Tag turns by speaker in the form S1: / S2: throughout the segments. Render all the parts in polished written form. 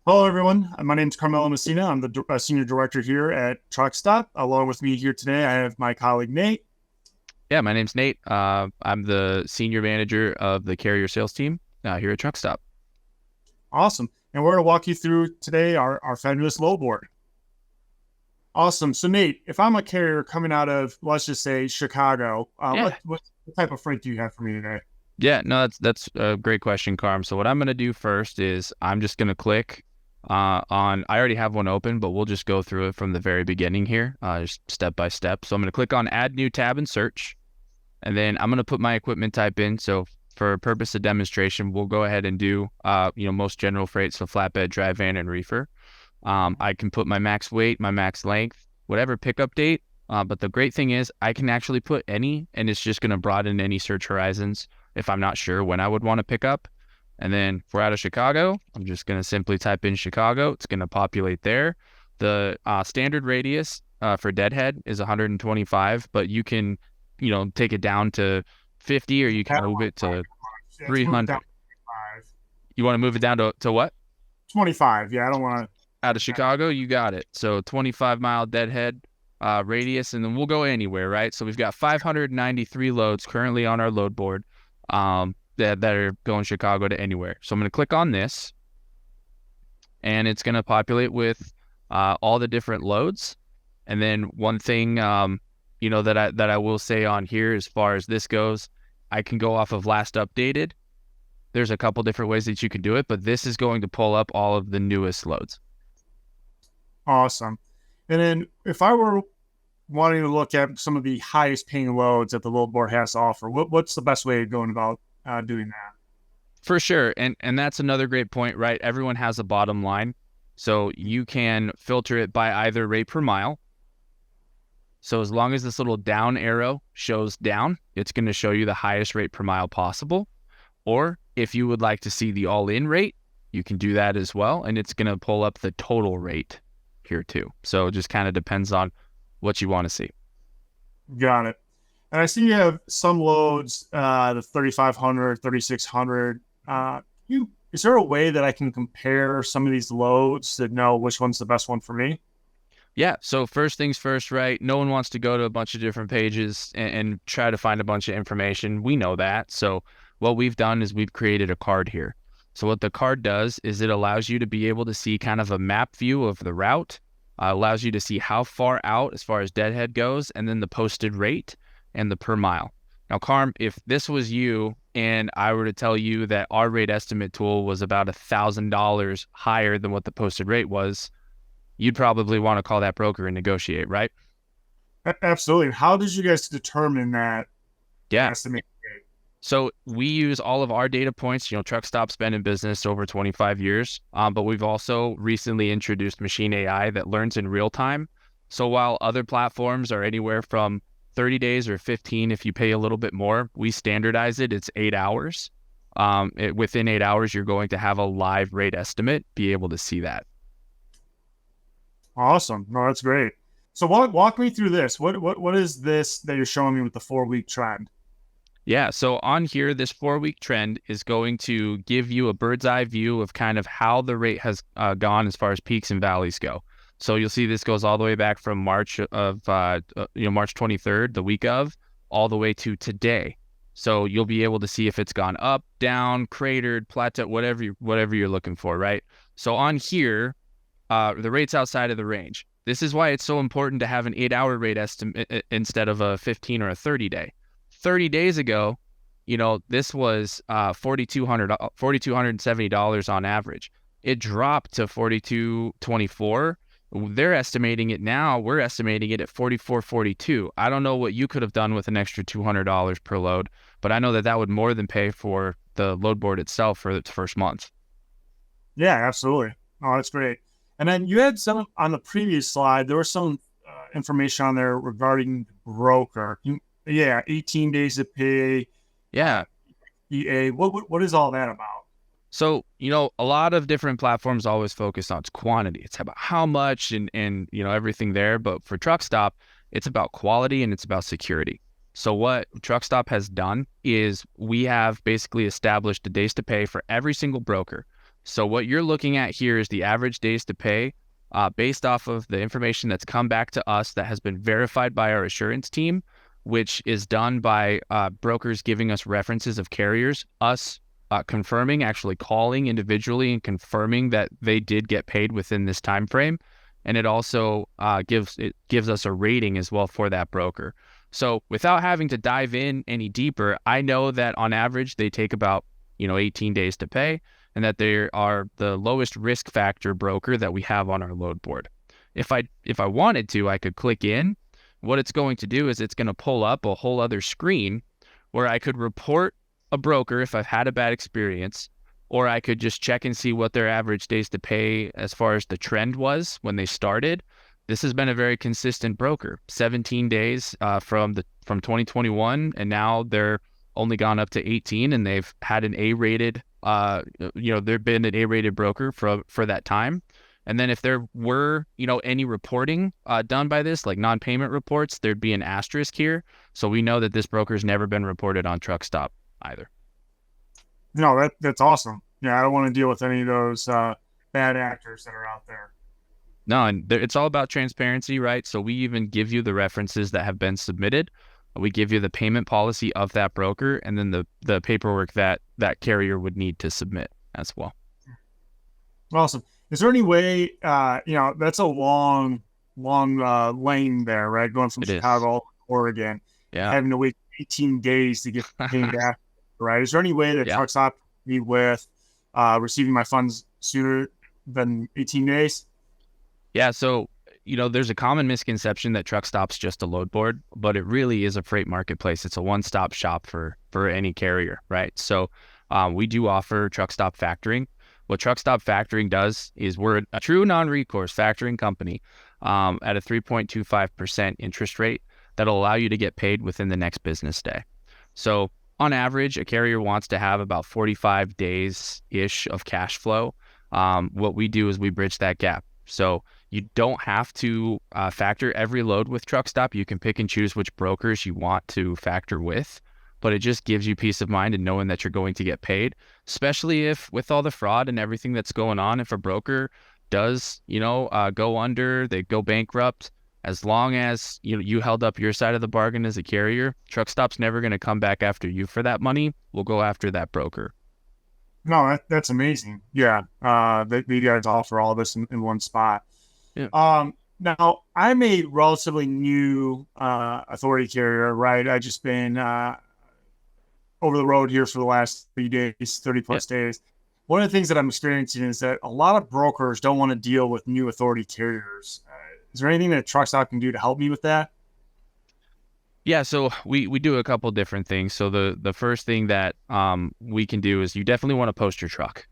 S1: Hello, everyone. My name is Carmelo Messina. I'm the Senior Director here at Truckstop. Along with me here today, I have my colleague, Nate.
S2: Yeah, my name's Nate. I'm the senior manager of the carrier sales team here at Truckstop.
S1: Awesome. And we're going to walk you through today our fabulous low board. Awesome. So, Nate, if I'm a carrier coming out of, let's just say, Chicago,
S2: Yeah,
S1: what type of freight do you have for me today?
S2: yeah, no, that's a great question, Carm. So what I'm gonna do first is I'm just gonna click on. I already have one open, but we'll just go through it from the very beginning here, just step by step. So I'm gonna click on Add New Tab and Search, and then I'm gonna put my equipment type in. So for purpose of demonstration, we'll go ahead and do most general freight, so flatbed, dry van, and reefer. I can put my max weight, my max length, whatever pickup date. But the great thing is I can actually put any, and it's just going to broaden any search horizons if I'm not sure when I would want to pick up. And then if we're out of Chicago, I'm just going to simply type in Chicago. It's going to populate there. The standard radius for deadhead is 125, but you can, take it down to 50, or you can
S1: That
S2: move
S1: one,
S2: it to
S1: yeah, let's move it down
S2: 300.
S1: to 25.
S2: You want to move it down to what?
S1: 25. Yeah, I don't want
S2: Out of
S1: to.
S2: Chicago, you got it. So 25-mile deadhead radius, and then we'll go anywhere, right? So we've got 593 loads currently on our load board that are going Chicago to anywhere. So I'm going to click on this, and it's going to populate with all the different loads. And then one thing, that I will say on here as far as this goes, I can go off of last updated. There's a couple different ways that you can do it, but this is going to pull up all of the newest loads.
S1: Awesome. And then if I were wanting to look at some of the highest paying loads that the load board has to offer, what's the best way of going about doing that?
S2: For sure. And that's another great point, right? Everyone has a bottom line. So you can filter it by either rate per mile. So as long as this little down arrow shows down, it's going to show you the highest rate per mile possible. Or if you would like to see the all-in rate, you can do that as well. And it's going to pull up the total rate here too. So it just kind of depends on what you want to see.
S1: Got it. And I see you have some loads, the 3,500, 3,600. Is there a way that I can compare some of these loads to know which one's the best one for me?
S2: Yeah. So first things first, right? No one wants to go to a bunch of different pages and try to find a bunch of information. We know that. So what we've done is we've created a card here. So what the card does is it allows you to be able to see kind of a map view of the route, allows you to see how far out as far as deadhead goes, and then the posted rate and the per mile. Now, Carm, if this was you and I were to tell you that our rate estimate tool was about $1,000 higher than what the posted rate was, you'd probably want to call that broker and negotiate, right?
S1: Absolutely. How did you guys determine that
S2: Yeah.
S1: estimate?
S2: So we use all of our data points. Truckstop's been in business over 25 years, but we've also recently introduced machine AI that learns in real time. So while other platforms are anywhere from 30 days or 15, if you pay a little bit more, we standardize it. It's 8 hours. Within 8 hours, you're going to have a live rate estimate, be able to see that.
S1: Awesome. No, that's great. So walk me through this. What is this that you're showing me with the 4-week trend?
S2: Yeah, so on here, this 4-week trend is going to give you a bird's eye view of kind of how the rate has gone as far as peaks and valleys go. So you'll see this goes all the way back from March 23rd, the week of, all the way to today. So you'll be able to see if it's gone up, down, cratered, plateau, whatever you're looking for, right? So on here, the rate's outside of the range. This is why it's so important to have an 8-hour rate estimate instead of a 15 or a 30-day. 30 days ago, this was $4,270 on average. It dropped to $4,224. They're estimating it now. We're estimating it at $4,442. I don't know what you could have done with an extra $200 per load, but I know that would more than pay for the load board itself for its first month.
S1: Yeah, absolutely. Oh, that's great. And then you had some on the previous slide. There was some information on there regarding the broker. Yeah, 18 days to pay.
S2: Yeah.
S1: EA. What is all that about?
S2: So, a lot of different platforms always focus on its quantity. It's about how much and everything there. But for Truckstop, it's about quality and it's about security. So what Truckstop has done is we have basically established the days to pay for every single broker. So what you're looking at here is the average days to pay based off of the information that's come back to us that has been verified by our assurance team, which is done by brokers giving us references of carriers, us confirming, actually calling individually and confirming that they did get paid within this time frame. And it also gives us a rating as well for that broker. So without having to dive in any deeper, I know that on average they take about 18 days to pay, and that they are the lowest risk factor broker that we have on our load board. If I wanted to, I could click in. What it's going to do is it's going to pull up a whole other screen where I could report a broker if I've had a bad experience, or I could just check and see what their average days to pay as far as the trend was when they started. This has been a very consistent broker, 17 days from 2021, and now they're only gone up to 18, and they've had an A-rated, they've been an A-rated broker for that time. And then if there were, any reporting done by this, like non-payment reports, there'd be an asterisk here. So we know that this broker's never been reported on Truckstop either.
S1: No, that's awesome. Yeah, I don't want to deal with any of those bad actors that are out there.
S2: No, and it's all about transparency, right? So we even give you the references that have been submitted. We give you the payment policy of that broker, and then the paperwork that carrier would need to submit as well.
S1: Awesome. Is there any way, that's a long lane there, right? Going from Chicago to Oregon, having to wait 18 days to get paid back, right? Is there any way that Truckstop be with receiving my funds sooner than 18 days?
S2: Yeah, so, there's a common misconception that Truckstop's just a load board, but it really is a freight marketplace. It's a one-stop shop for any carrier, right? So we do offer Truckstop factoring. What Truckstop factoring does is we're a true non-recourse factoring company at a 3.25% interest rate that'll allow you to get paid within the next business day. So on average, a carrier wants to have about 45 days-ish of cash flow. What we do is we bridge that gap. So you don't have to factor every load with Truckstop. You can pick and choose which brokers you want to factor with, but it just gives you peace of mind in knowing that you're going to get paid, especially if with all the fraud and everything that's going on, if a broker does, go under, they go bankrupt, as long as you held up your side of the bargain as a carrier, Truckstop's never going to come back after you for that money. We'll go after that broker.
S1: No, that's amazing. Yeah, you guys offer all this in one spot.
S2: Yeah.
S1: Now, I'm a relatively new authority carrier, right? I've just been over the road here for the last 30 plus days. One of the things that I'm experiencing is that a lot of brokers don't want to deal with new authority carriers. Is there anything that Truckstop can do to help me with that?
S2: Yeah, so we do a couple different things. So the first thing that we can do is you definitely want to post your truck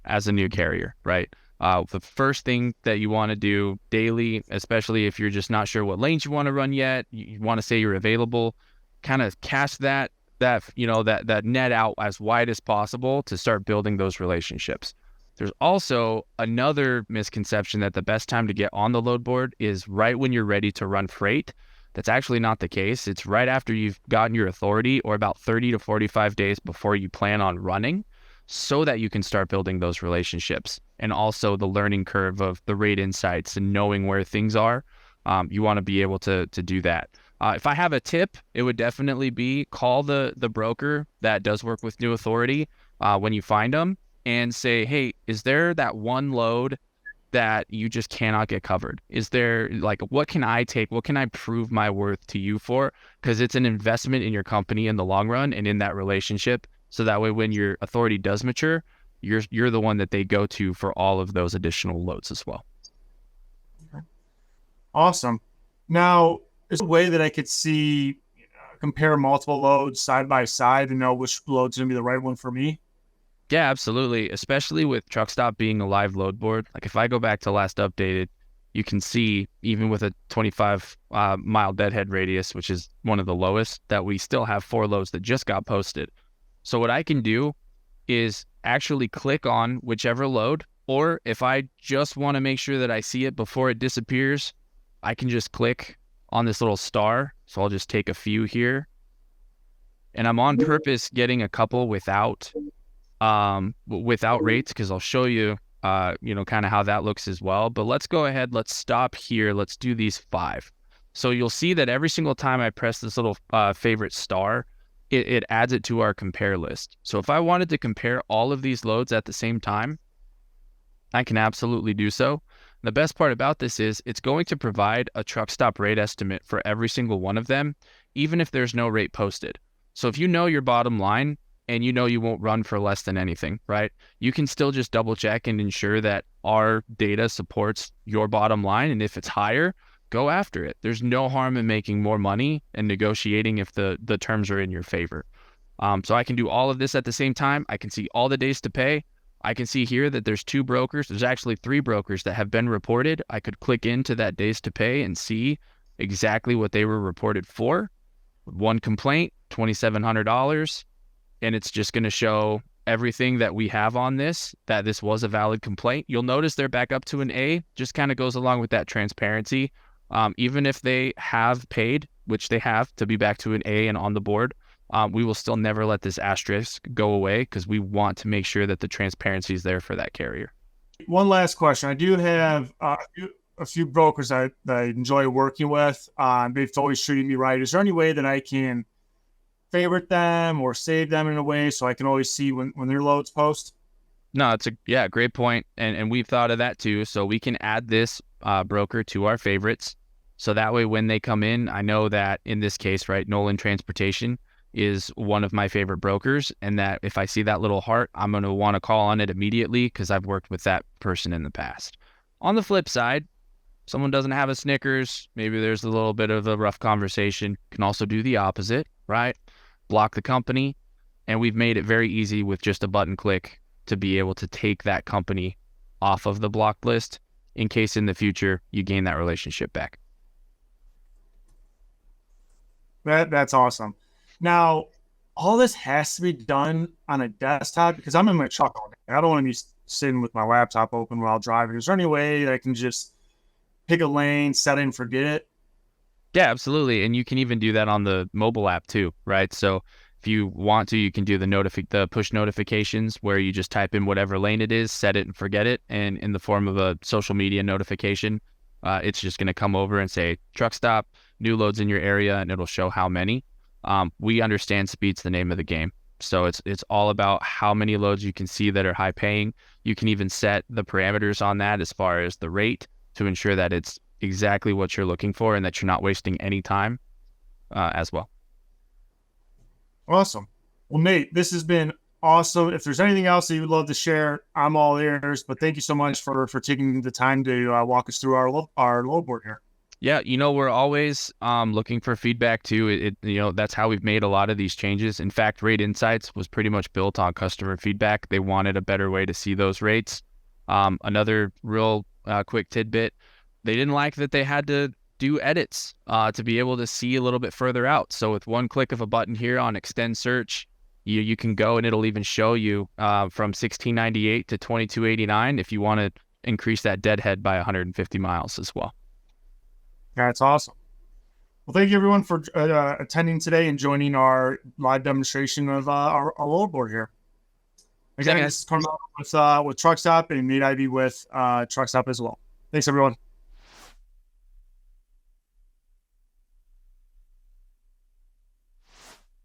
S2: as a new carrier, right? The first thing that you want to do daily, especially if you're just not sure what lanes you want to run yet, you want to say you're available, kind of cast that net out as wide as possible to start building those relationships. There's also another misconception that the best time to get on the load board is right when you're ready to run freight. That's actually not the case. It's right after you've gotten your authority, or about 30 to 45 days before you plan on running, so that you can start building those relationships. And also the learning curve of the rate insights and knowing where things are. You want to be able to do that. If I have a tip, it would definitely be call the broker that does work with new authority when you find them and say, hey, is there that one load that you just cannot get covered? Is there, what can I take? What can I prove my worth to you for? Because it's an investment in your company in the long run and in that relationship. So that way, when your authority does mature, you're the one that they go to for all of those additional loads as well.
S1: Awesome. Now, is there a way that I could compare multiple loads side by side to know which load's going to be the right one for me?
S2: Yeah, absolutely. Especially with Truckstop being a live load board. Like if I go back to last updated, you can see even with a 25 mile deadhead radius, which is one of the lowest, that we still have 4 loads that just got posted. So what I can do is actually click on whichever load, or if I just want to make sure that I see it before it disappears, I can just click on this little star. So I'll just take a few here. And I'm on purpose getting a couple without without rates, because I'll show you, kind of how that looks as well. But let's go ahead. Let's stop here. Let's do these 5. So you'll see that every single time I press this little favorite star, it adds it to our compare list. So if I wanted to compare all of these loads at the same time, I can absolutely do so. The best part about this is it's going to provide a truck stop rate estimate for every single one of them, even if there's no rate posted. So if you know your bottom line and you know you won't run for less than anything, right? You can still just double check and ensure that our data supports your bottom line. And if it's higher, go after it. There's no harm in making more money and negotiating if the terms are in your favor. So I can do all of this at the same time. I can see all the days to pay. I can see here that there's 2 brokers. There's actually 3 brokers that have been reported. I could click into that days to pay and see exactly what they were reported for. 1 complaint, $2,700. And it's just going to show everything that we have on this, that this was a valid complaint. You'll notice they're back up to an A, just kind of goes along with that transparency. Even if they have paid, which they have, to be back to an A and on the board, we will still never let this asterisk go away because we want to make sure that the transparency is there for that carrier.
S1: One last question. I do have a few brokers that I enjoy working with. They've always treated me right. Is there any way that I can favorite them or save them in a way so I can always see when their loads post?
S2: No, it's a great point. And we've thought of that too. So we can add this broker to our favorites. So that way, when they come in, I know that in this case, right, Nolan Transportation is one of my favorite brokers, and that if I see that little heart, I'm going to want to call on it immediately because I've worked with that person in the past. On the flip side, someone doesn't have a Snickers, maybe there's a little bit of a rough conversation, can also do the opposite, right? Block the company, and we've made it very easy with just a button click to be able to take that company off of the blocked list in case in the future you gain that relationship back.
S1: That's awesome. Now, all this has to be done on a desktop because I'm in my truck all day. I don't want to be sitting with my laptop open while driving. Is there any way that I can just pick a lane, set it, and forget it?
S2: Yeah, absolutely. And you can even do that on the mobile app too, right? So if you want to, you can do the push notifications where you just type in whatever lane it is, set it and forget it. And in the form of a social media notification, it's just going to come over and say, Truckstop, new loads in your area, and it'll show how many. We understand speed's the name of the game. So it's all about how many loads you can see that are high paying. You can even set the parameters on that as far as the rate to ensure that it's exactly what you're looking for and that you're not wasting any time as well.
S1: Awesome. Well, Nate, this has been awesome. If there's anything else that you would love to share, I'm all ears. But thank you so much for taking the time to walk us through our load board here.
S2: Yeah, we're always looking for feedback too. That's how we've made a lot of these changes. In fact, Rate Insights was pretty much built on customer feedback. They wanted a better way to see those rates. Another real quick tidbit, they didn't like that they had to do edits to be able to see a little bit further out. So with one click of a button here on Extend Search, you can go and it'll even show you from 1698 to 2289 if you want to increase that deadhead by 150 miles as well.
S1: That's awesome. Well, thank you everyone for attending today and joining our live demonstration of our load board here. Again, this is Carmel with Truckstop, and Nate Ivy with Truckstop as well. Thanks, everyone.